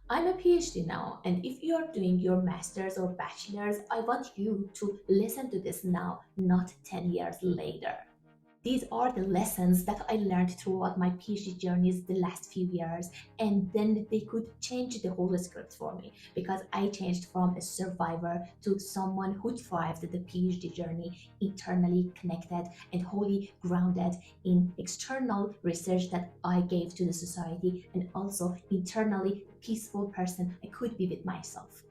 I'm a PhD now, and if you are doing your master's or bachelor's, I want you to listen to this now, not 10 years later. These are the lessons that I learned throughout my PhD journeys the last few years, and then they could change the whole script for me because I changed from a survivor to someone who thrived the PhD journey, internally connected and wholly grounded in external research that I gave to the society, and also internally peaceful person I could be with myself.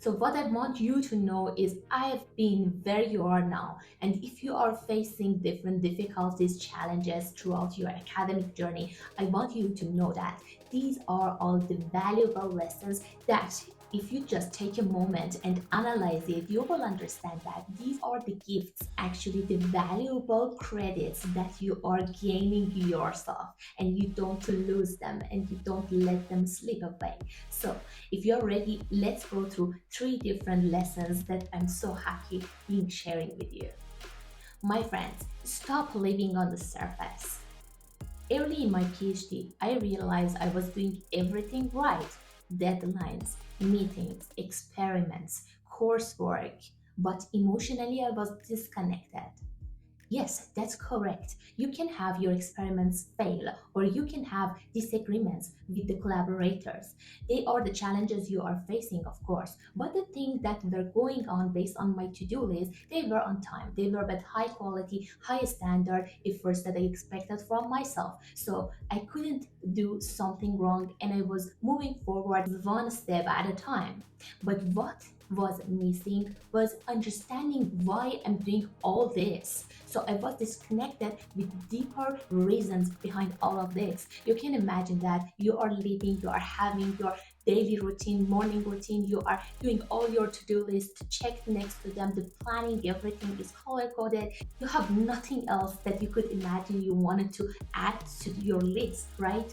So what I want you to know is I have been where you are now. And if you are facing different difficulties, challenges throughout your academic journey, I want you to know that these are all the valuable lessons that if you just take a moment and analyze it, you will understand that these are the gifts, actually the valuable credits that you are gaining yourself, and you don't lose them and you don't let them slip away. So if you're ready, let's go through three different lessons that I'm so happy being sharing with you. My friends, stop living on the surface. Early in my PhD, I realized I was doing everything right: deadlines, meetings, experiments, coursework, but emotionally I was disconnected. Yes, that's correct. You can have your experiments fail, or you can have disagreements with the collaborators. They are the challenges you are facing, of course. But the things that were going on based on my to do list, they were on time. They were with high quality, high standard efforts that I expected from myself. So I couldn't do something wrong, and I was moving forward one step at a time. But what was missing was understanding why I'm doing all this. So I was disconnected with deeper reasons behind all of this. You can imagine that you are living, you are having your daily routine, morning routine, you are doing all your to-do list, check next to them, the planning, everything is color coded. You have nothing else that you could imagine you wanted to add to your list, right?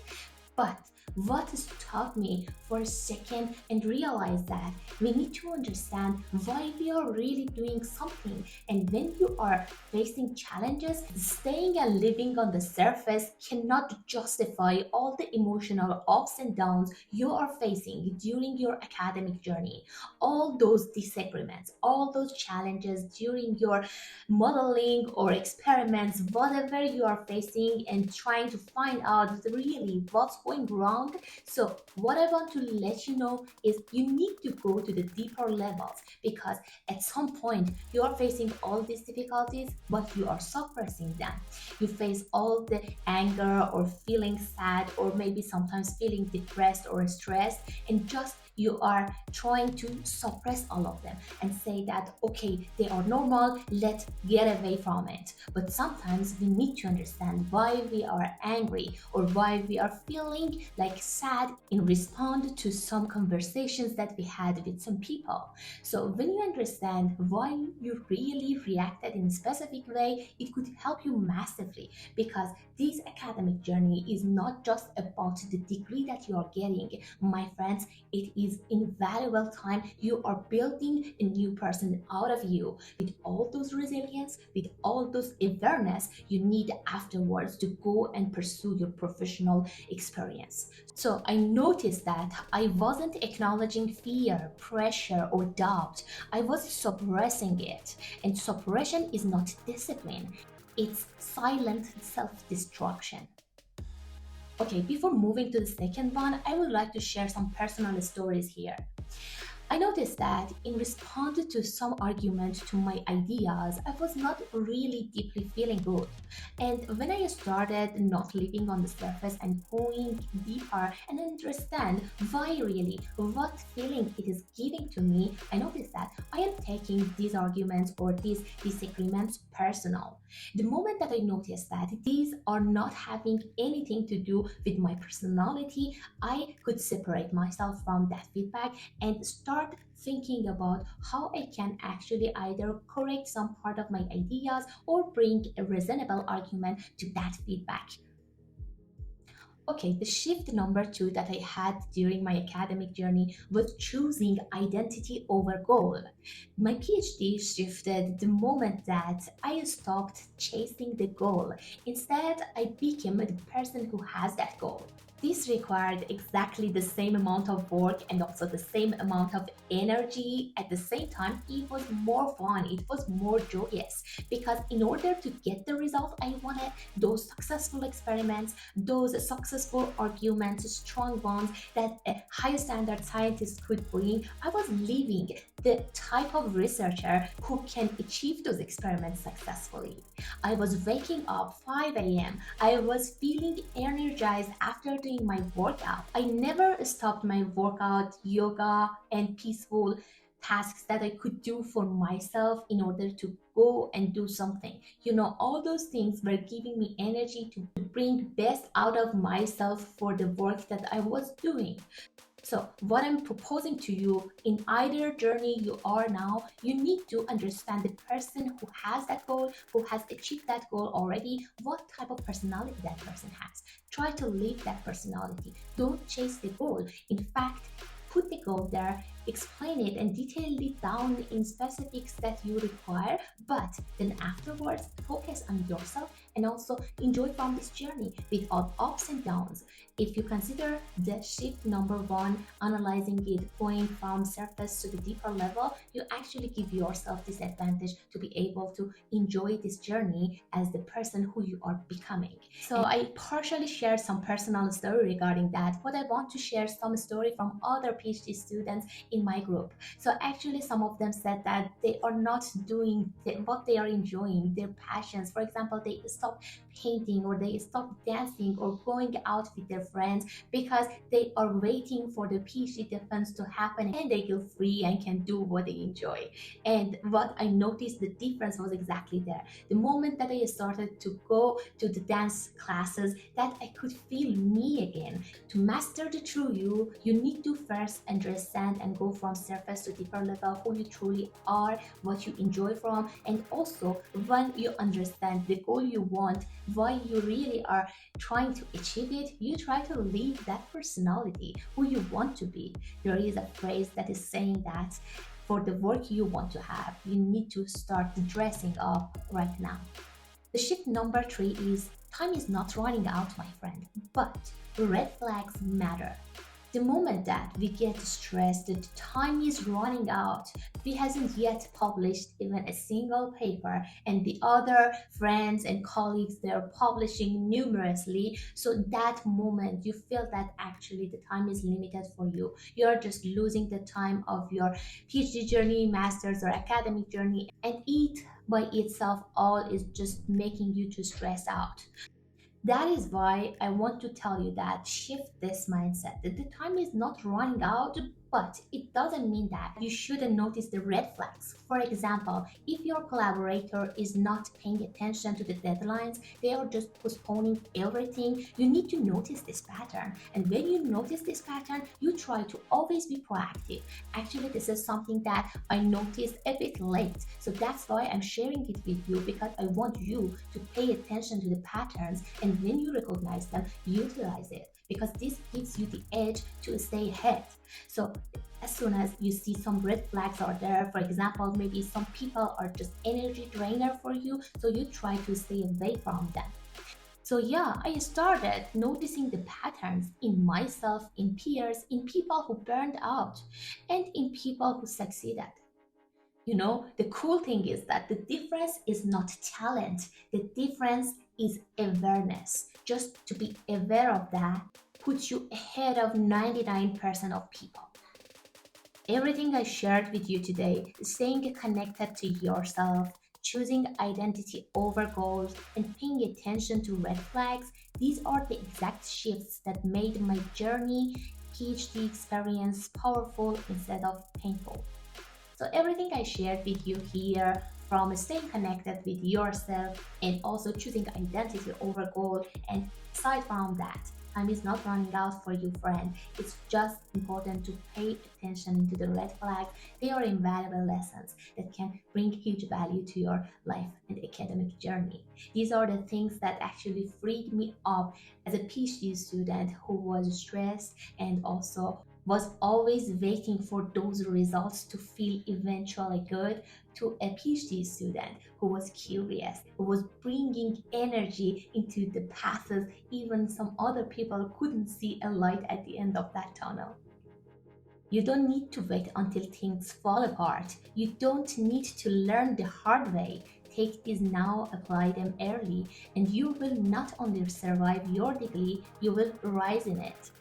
But what stopped me for a second and realized that we need to understand why we are really doing something. And when you are facing challenges, staying and living on the surface cannot justify all the emotional ups and downs you are facing during your academic journey. All those disagreements, all those challenges during your modeling or experiments, whatever you are facing, and trying to find out really what's going wrong. So, what I want to let you know is you need to go to the deeper levels, because at some point you are facing all these difficulties, but you are suppressing them. You face all the anger or feeling sad, or maybe sometimes feeling depressed or stressed, and just you are trying to suppress all of them and say that okay, they are normal, let's get away from it. But sometimes we need to understand why we are angry or why we are feeling like sad in response to some conversations that we had with some people. So when you understand why you really reacted in a specific way, it could help you massively, because this academic journey is not just about the degree that you are getting, my friends. It is invaluable time. You are building a new person out of you with all those resilience, with all those awareness you need afterwards to go and pursue your professional experience. So I noticed that I wasn't acknowledging fear, pressure, or doubt. I was suppressing it. And suppression is not discipline, it's silent self destruction. Okay, before moving to the second one, I would like to share some personal stories here. I noticed that in response to some argument to my ideas, I was not really deeply feeling good. And when I started not living on the surface and going deeper and understand why really, what feeling it is giving to me, I noticed that I am taking these arguments or these disagreements personal. The moment that I noticed that these are not having anything to do with my personality, I could separate myself from that feedback and start thinking about how I can actually either correct some part of my ideas or bring a reasonable argument to that feedback. Okay, the shift number two that I had during my academic journey was choosing identity over goal. My PhD shifted the moment that I stopped chasing the goal. Instead, I became the person who has that goal. This required exactly the same amount of work and also the same amount of energy. At the same time, it was more fun, it was more joyous, because in order to get the result I wanted, those successful experiments, those successful arguments, strong bonds that a high standard scientist could bring, I was living the type of researcher who can achieve those experiments successfully. I was waking up 5 a.m. I was feeling energized after doing my workout. I never stopped my workout, yoga, and peaceful tasks that I could do for myself in order to go and do something. All those things were giving me energy to bring best out of myself for the work that I was doing. So what I'm proposing to you, in either journey you are now, you need to understand the person who has that goal, who has achieved that goal already, what type of personality that person has. Try to live that personality. Don't chase the goal. In fact, put the goal there, explain it and detail it down in specifics that you require, but then afterwards focus on yourself and also enjoy from this journey with all ups and downs. If you consider the shift number one, analyzing it, going from surface to the deeper level, you actually give yourself this advantage to be able to enjoy this journey as the person who you are becoming. So I partially shared some personal story regarding that, but I want to share some story from other PhD students in my group. So actually some of them said that they are not doing what they are enjoying, their passions. For example, they stop painting or they stop dancing or going out with their friends because they are waiting for the PhD defense to happen and they feel free and can do what they enjoy. And what I noticed, the difference was exactly there. The moment that I started to go to the dance classes, that I could feel me again. To master the true you, you need to first understand and go from surface to deeper level who you truly are, what you enjoy from, and also when you understand the goal you want, why you really are trying to achieve it, you try to live that personality, who you want to be. There is a phrase that is saying that for the work you want to have, you need to start dressing up right now. The shift number three is time is not running out, my friend, but red flags matter. The moment that we get stressed, the time is running out, we hasn't yet published even a single paper, and the other friends and colleagues, they're publishing numerously. So that moment you feel that actually the time is limited for you. You're just losing the time of your PhD journey, master's or academic journey, and it by itself all is just making you to stress out. That is why I want to tell you that shift this mindset that the time is not running out, but it doesn't mean that you shouldn't notice the red flags. For example, if your collaborator is not paying attention to the deadlines, they are just postponing everything, you need to notice this pattern. And when you notice this pattern, you try to always be proactive. Actually, this is something that I noticed a bit late. So that's why I'm sharing it with you, because I want you to pay attention to the patterns, and when you recognize them, utilize it, because this gives you the edge to stay ahead. So as soon as you see some red flags are there, for example, maybe some people are just energy drainer for you, so you try to stay away from them. So yeah, I started noticing the patterns in myself, in peers, in people who burned out, and in people who succeeded. The cool thing is that the difference is not talent, the difference is awareness. Just to be aware of that puts you ahead of 99% of people. Everything I shared with you today, staying connected to yourself, choosing identity over goals, and paying attention to red flags, these are the exact shifts that made my journey, PhD experience powerful instead of painful. So everything I shared with you here, from staying connected with yourself and also choosing identity over goal, and aside from that, time is not running out for you, friend. It's just important to pay attention into the red flags. They are invaluable lessons that can bring huge value to your life and academic journey. These are the things that actually freed me up as a PhD student who was stressed and also was always waiting for those results to feel eventually good, to a PhD student who was curious, who was bringing energy into the paths even some other people couldn't see a light at the end of that tunnel. You don't need to wait until things fall apart. You don't need to learn the hard way. Take these now, apply them early, and you will not only survive your degree, you will rise in it.